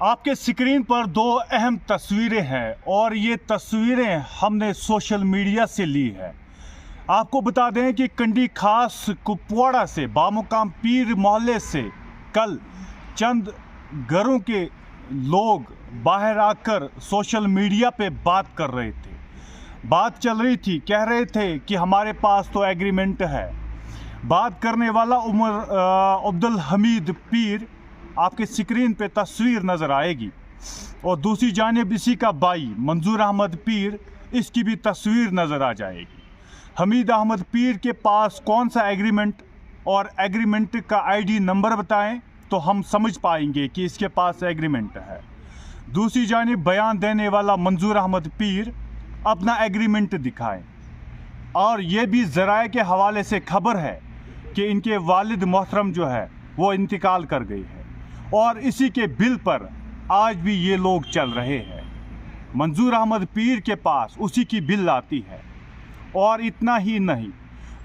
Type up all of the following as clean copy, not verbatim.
आपके स्क्रीन पर दो अहम तस्वीरें हैं और ये तस्वीरें हमने सोशल मीडिया से ली है। आपको बता दें कि कंडी खास कुपवाड़ा से बामुकाम पीर मोहल्ले से कल चंद घरों के लोग बाहर आकर सोशल मीडिया पे बात कर रहे थे। बात चल रही थी, कह रहे थे कि हमारे पास तो एग्रीमेंट है। बात करने वाला अब्दुल हमीद पीर, आपके स्क्रीन पे तस्वीर नज़र आएगी, और दूसरी जानिब इसी का भाई मंजूर अहमद पीर, इसकी भी तस्वीर नज़र आ जाएगी। हमीद अहमद पीर के पास कौन सा एग्रीमेंट और एग्रीमेंट का आईडी नंबर बताएं तो हम समझ पाएंगे कि इसके पास एग्रीमेंट है। दूसरी जानिब बयान देने वाला मंजूर अहमद पीर अपना एग्रीमेंट दिखाएं। और ये भी ज़राए के हवाले से खबर है कि इनके वालिद मोहतरम जो है वो इंतकाल कर गई है और इसी के बिल पर आज भी ये लोग चल रहे हैं। मंजूर अहमद पीर के पास उसी की बिल आती है। और इतना ही नहीं,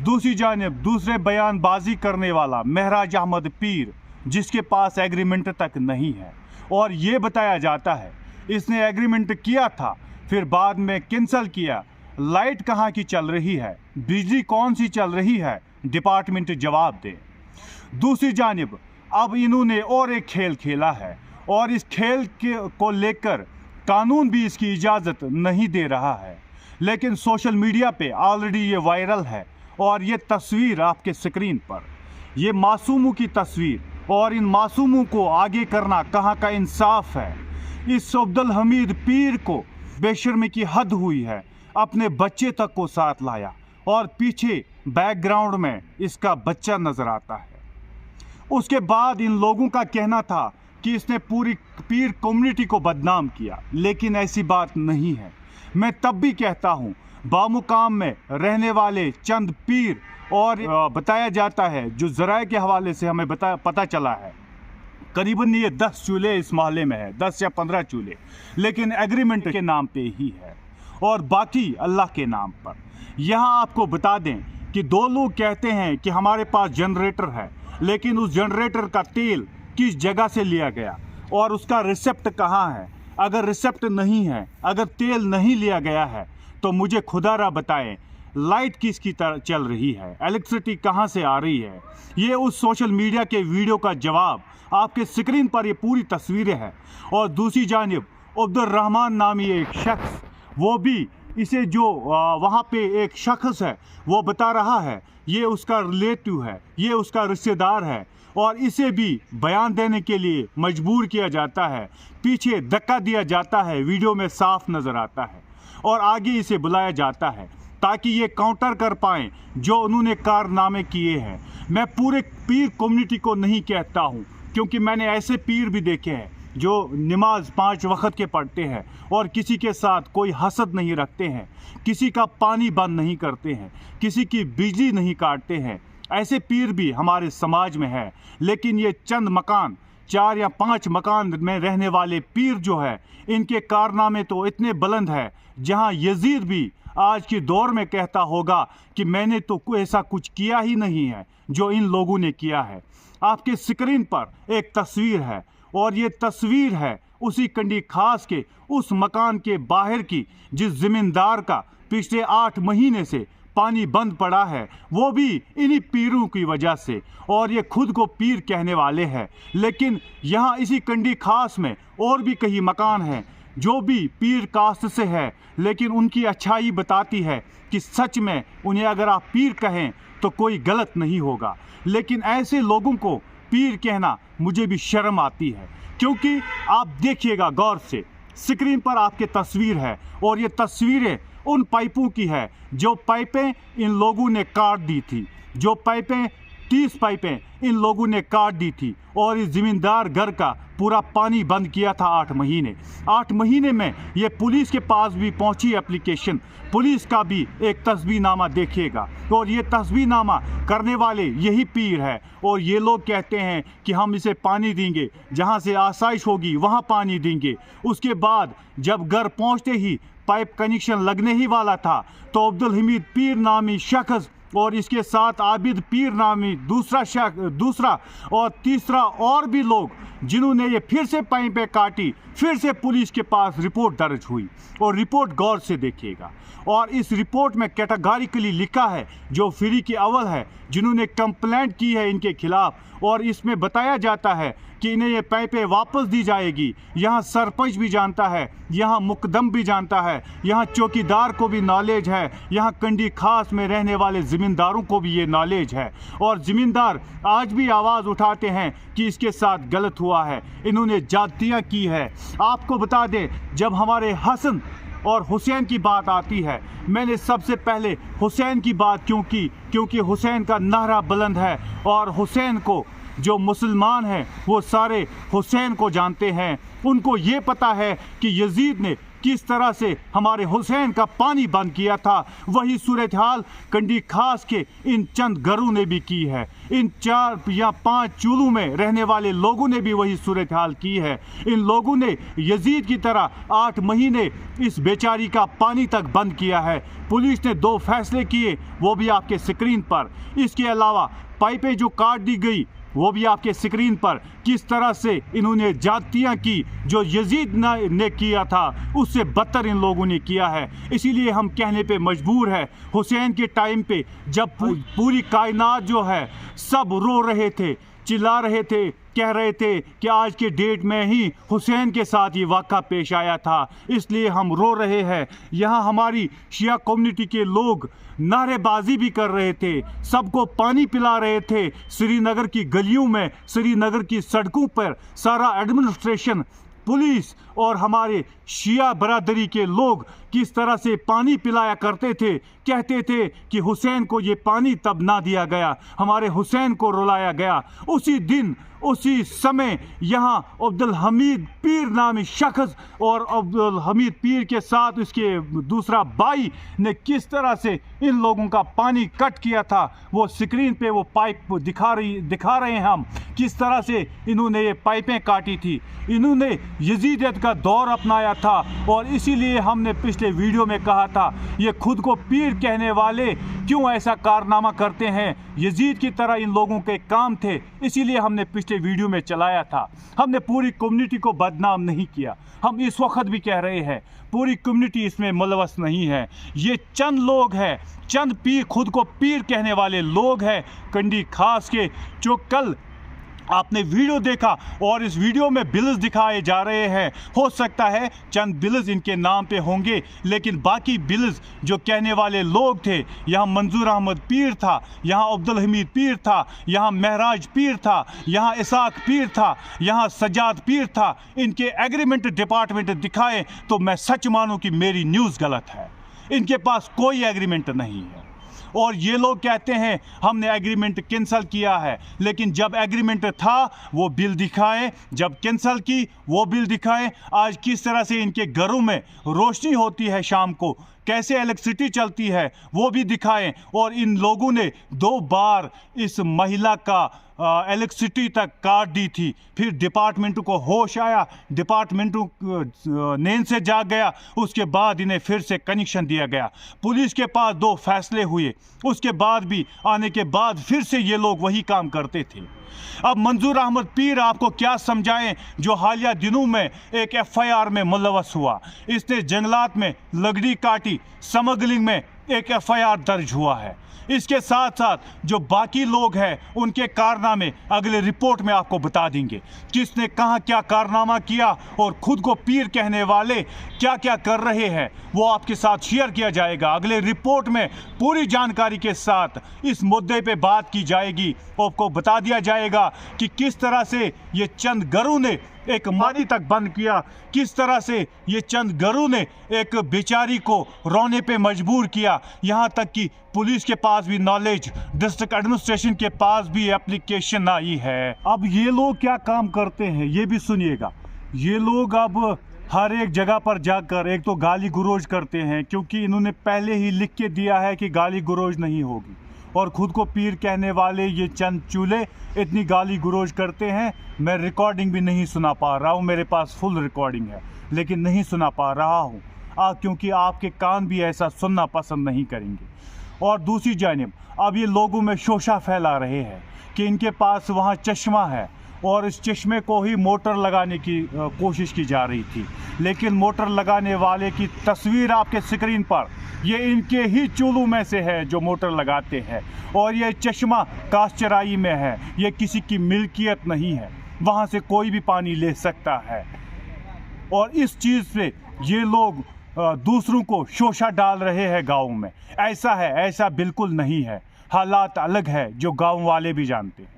दूसरी जानिब दूसरे बयानबाजी करने वाला महराज अहमद पीर, जिसके पास एग्रीमेंट तक नहीं है, और ये बताया जाता है इसने एग्रीमेंट किया था फिर बाद में कैंसिल किया। लाइट कहाँ की चल रही है, बिजली कौन सी चल रही है, डिपार्टमेंट जवाब दे। दूसरी जानिब अब इन्होंने और एक खेल खेला है और इस खेल को लेकर कानून भी इसकी इजाज़त नहीं दे रहा है, लेकिन सोशल मीडिया पे ऑलरेडी ये वायरल है। और ये तस्वीर आपके स्क्रीन पर, ये मासूमों की तस्वीर, और इन मासूमों को आगे करना कहाँ का इंसाफ है। इस अब्दुल हमीद पीर को बेशर्मी की हद हुई है, अपने बच्चे तक को साथ लाया और पीछे बैकग्राउंड में इसका बच्चा नज़र आता है। उसके बाद इन लोगों का कहना था कि इसने पूरी पीर कम्युनिटी को बदनाम किया, लेकिन ऐसी बात नहीं है। मैं तब भी कहता हूँ, बामुकाम में रहने वाले चंद पीर, और बताया जाता है जो ज़राए के हवाले से हमें पता चला है, करीबन ये 10 चूल्हे इस मोहल्ले में है, 10 या 15 चूल्हे, लेकिन एग्रीमेंट के नाम पे ही है और बाकी अल्लाह के नाम पर। यहाँ आपको बता दें कि दो लोग कहते हैं कि हमारे पास जनरेटर है, लेकिन उस जनरेटर का तेल किस जगह से लिया गया और उसका रिसिप्ट कहाँ है। अगर रिसिप्ट नहीं है, अगर तेल नहीं लिया गया है, तो मुझे खुदारा बताएं लाइट किसकी तरह चल रही है, इलेक्ट्रिसिटी कहाँ से आ रही है। ये उस सोशल मीडिया के वीडियो का जवाब, आपके स्क्रीन पर ये पूरी तस्वीरें हैं। और दूसरी जानिब अब्दुल रहमान नामी एक शख्स, वो भी इसे जो वहाँ पे एक शख्स है वो बता रहा है ये उसका रिलेटिव है, ये उसका रिश्तेदार है, और इसे भी बयान देने के लिए मजबूर किया जाता है, पीछे धक्का दिया जाता है, वीडियो में साफ नज़र आता है, और आगे इसे बुलाया जाता है ताकि ये काउंटर कर पाएँ जो उन्होंने कारनामे किए हैं। मैं पूरे पीर कम्युनिटी को नहीं कहता हूँ, क्योंकि मैंने ऐसे पीर भी देखे हैं जो नमाज 5 वक्त के पढ़ते हैं और किसी के साथ कोई हसद नहीं रखते हैं, किसी का पानी बंद नहीं करते हैं, किसी की बिजली नहीं काटते हैं। ऐसे पीर भी हमारे समाज में है। लेकिन ये चंद मकान, 4 या 5 मकान में रहने वाले पीर जो है, इनके कारनामे तो इतने बुलंद है, जहाँ यजीद भी आज के दौर में कहता होगा कि मैंने तो ऐसा कुछ किया ही नहीं है जो इन लोगों ने किया है। आपके स्क्रीन पर एक तस्वीर है, और ये तस्वीर है उसी कंडी खास के उस मकान के बाहर की, जिस ज़मींदार का पिछले 8 महीने से पानी बंद पड़ा है, वो भी इन्हीं पीरों की वजह से। और ये खुद को पीर कहने वाले हैं, लेकिन यहाँ इसी कंडी खास में और भी कई मकान हैं जो भी पीर कास्ट से है, लेकिन उनकी अच्छाई बताती है कि सच में उन्हें अगर आप पीर कहें तो कोई गलत नहीं होगा। लेकिन ऐसे लोगों को पीर कहना मुझे भी शर्म आती है, क्योंकि आप देखिएगा गौर से, स्क्रीन पर आपके तस्वीर है, और ये तस्वीरें उन पाइपों की है जो पाइपें इन लोगों ने काट दी थी, जो पाइपें 30 पाइपें इन लोगों ने काट दी थी, और इस ज़मींदार घर का पूरा पानी बंद किया था 8 महीने। 8 महीने में ये पुलिस के पास भी पहुंची एप्लीकेशन, पुलिस का भी एक तस्बीहनामा देखिएगा, और ये तस्बीहनामा करने वाले यही पीर है। और ये लोग कहते हैं कि हम इसे पानी देंगे, जहां से आसाइश होगी वहां पानी देंगे। उसके बाद जब घर पहुंचते ही पाइप कनेक्शन लगने ही वाला था, तो अब्दुल हमीद पीर नामी शख्स और इसके साथ आबिद पीर नामी दूसरा और तीसरा और भी लोग जिन्होंने ये फिर से पाइपें काटी। फिर से पुलिस के पास रिपोर्ट दर्ज हुई और रिपोर्ट गौर से देखिएगा। और इस रिपोर्ट में कैटेगोरिकली लिखा है जो फ्री के अव्वल है जिन्होंने कंप्लेंट की है इनके खिलाफ, और इसमें बताया जाता है कि इन्हें ये पाइपें वापस दी जाएगी। यहाँ सरपंच भी जानता है, यहाँ मुकदम भी जानता है, यहाँ चौकीदार को भी नॉलेज है, यहाँ कंडी खास में रहने वाले ज़मींदारों को भी ये नॉलेज है। और ज़मींदार आज भी आवाज़ उठाते हैं कि इसके साथ गलत हुआ है, इन्होंने जातियाँ की है। आपको बता दें, जब हमारे हसन और हुसैन की बात आती है, मैंने सबसे पहले हुसैन की बात क्यों की, क्योंकि हुसैन का नारा बुलंद है और हुसैन को जो मुसलमान हैं वो सारे हुसैन को जानते हैं। उनको ये पता है कि यजीद ने किस तरह से हमारे हुसैन का पानी बंद किया था। वही सूरत हाल कंडी खास के इन चंद घरों ने भी की है। इन 4 या 5 चूलों में रहने वाले लोगों ने भी वही सूरत हाल की है। इन लोगों ने यजीद की तरह 8 महीने इस बेचारी का पानी तक बंद किया है। पुलिस ने 2 फैसले किए, वो भी आपके स्क्रीन पर। इसके अलावा पाइपें जो काट दी गई वो भी आपके स्क्रीन पर। किस तरह से इन्होंने जातियाँ की, जो यजीद ने किया था उससे बदतर इन लोगों ने किया है। इसीलिए हम कहने पे मजबूर है, हुसैन के टाइम पे जब पूरी कायनात जो है सब रो रहे थे, चिल्ला रहे थे, कह रहे थे कि आज के डेट में ही हुसैन के साथ ये वाक़ा पेश आया था, इसलिए हम रो रहे हैं। यहाँ हमारी शिया कम्युनिटी के लोग नारेबाजी भी कर रहे थे, सबको पानी पिला रहे थे। श्रीनगर की गलियों में, श्रीनगर की सड़कों पर सारा एडमिनिस्ट्रेशन, पुलिस और हमारे शिया बरादरी के लोग किस तरह से पानी पिलाया करते थे। कहते थे कि हुसैन को ये पानी तब ना दिया गया, हमारे हुसैन को रुलाया गया। उसी दिन उसी समय यहाँ अब्दुल हमीद पीर नामी शख्स और अब्दुल हमीद पीर के साथ उसके दूसरा भाई ने किस तरह से इन लोगों का पानी कट किया था, वो स्क्रीन पे वो पाइप दिखा रहे हैं हम। किस तरह से इन्होंने ये पाइपें काटी थी, इन्होंने यजीदियत का दौर अपनाया था। और इसीलिए हमने पिछले वीडियो में कहा था, ये खुद को पीर कहने वाले क्यों ऐसा कारनामा करते हैं, यजीद की तरह इन लोगों के काम थे। इसीलिए हमने पिछले वीडियो में चलाया था। हमने पूरी कम्युनिटी को बदनाम नहीं किया। हम इस वक्त भी कह रहे हैं पूरी कम्युनिटी इसमें मुलवस नहीं है। ये चंद लोग हैं, चंद पीर, खुद को पीर कहने वाले लोग हैं कंडी खास के, जो कल आपने वीडियो देखा और इस वीडियो में बिल्स दिखाए जा रहे हैं। हो सकता है चंद बिल्स इनके नाम पे होंगे, लेकिन बाकी बिल्स जो कहने वाले लोग थे, यहाँ मंजूर अहमद पीर था, यहाँ अब्दुल हमीद पीर था, यहाँ महराज पीर था, यहाँ इसाक पीर था, यहाँ सजाद पीर था, इनके एग्रीमेंट डिपार्टमेंट दिखाएं तो मैं सच मानूं कि मेरी न्यूज़ गलत है। इनके पास कोई एग्रीमेंट नहीं है। और ये लोग कहते हैं हमने एग्रीमेंट कैंसिल किया है, लेकिन जब एग्रीमेंट था वो बिल दिखाएं, जब कैंसिल की वो बिल दिखाएं। आज किस तरह से इनके घरों में रोशनी होती है, शाम को कैसे इलेक्ट्रिसिटी चलती है वो भी दिखाएं। और इन लोगों ने 2 बार इस महिला का इलेक्ट्रिसिटी तक काट दी थी। फिर डिपार्टमेंट को होश आया, डिपार्टमेंट नींद से जाग गया, उसके बाद इन्हें फिर से कनेक्शन दिया गया। पुलिस के पास 2 फैसले हुए, उसके बाद भी आने के बाद फिर से ये लोग वही काम करते थे। अब मंजूर अहमद पीर आपको क्या समझाएं, जो हालिया दिनों में एक FIR में मुलवस हुआ। इसने जंगलात में लकड़ी काटी, स्मगलिंग में एक FIR दर्ज हुआ है। इसके साथ साथ जो बाकी लोग हैं उनके कारनामे अगले रिपोर्ट में आपको बता देंगे, किसने कहाँ क्या कारनामा किया और ख़ुद को पीर कहने वाले क्या क्या कर रहे हैं, वो आपके साथ शेयर किया जाएगा। अगले रिपोर्ट में पूरी जानकारी के साथ इस मुद्दे पे बात की जाएगी। आपको बता दिया जाएगा कि किस तरह से ये चंद घरों ने एक मानी तक बंद किया, किस तरह से ये चंद घरों ने एक बेचारी को रोने पे मजबूर किया। यहाँ तक कि पुलिस के पास भी नॉलेज, डिस्ट्रिक्ट एडमिनिस्ट्रेशन के पास भी एप्लीकेशन आई है। अब ये लोग क्या काम करते हैं ये भी सुनिएगा। ये लोग अब हर एक जगह पर जाकर एक तो गाली गुरोज करते हैं, क्योंकि इन्होंने पहले ही लिख के दिया है कि गाली गुरोज नहीं होगी। और ख़ुद को पीर कहने वाले ये चंद चूल्हे इतनी गाली गुरोज करते हैं, मैं रिकॉर्डिंग भी नहीं सुना पा रहा हूँ। मेरे पास फुल रिकॉर्डिंग है लेकिन नहीं सुना पा रहा हूँ, क्योंकि आपके कान भी ऐसा सुनना पसंद नहीं करेंगे। और दूसरी जानिब अब ये लोगों में शोशा फैला रहे हैं कि इनके पास वहाँ चश्मा है और इस चश्मे को ही मोटर लगाने की कोशिश की जा रही थी, लेकिन मोटर लगाने वाले की तस्वीर आपके स्क्रीन पर ये इनके ही चूल्हों में से है जो मोटर लगाते हैं, और ये चश्मा काशचराई में है, ये किसी की मिल्कियत नहीं है, वहाँ से कोई भी पानी ले सकता है। और इस चीज़ से ये लोग दूसरों को शोशा डाल रहे हैं गाँव में। ऐसा है, ऐसा बिल्कुल नहीं है, हालात अलग है जो गाँव वाले भी जानते हैं।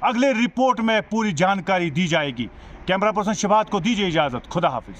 अगले रिपोर्ट में पूरी जानकारी दी जाएगी। कैमरा पर्सन शबाद को दीजिए इजाज़त। खुदा हाफिज।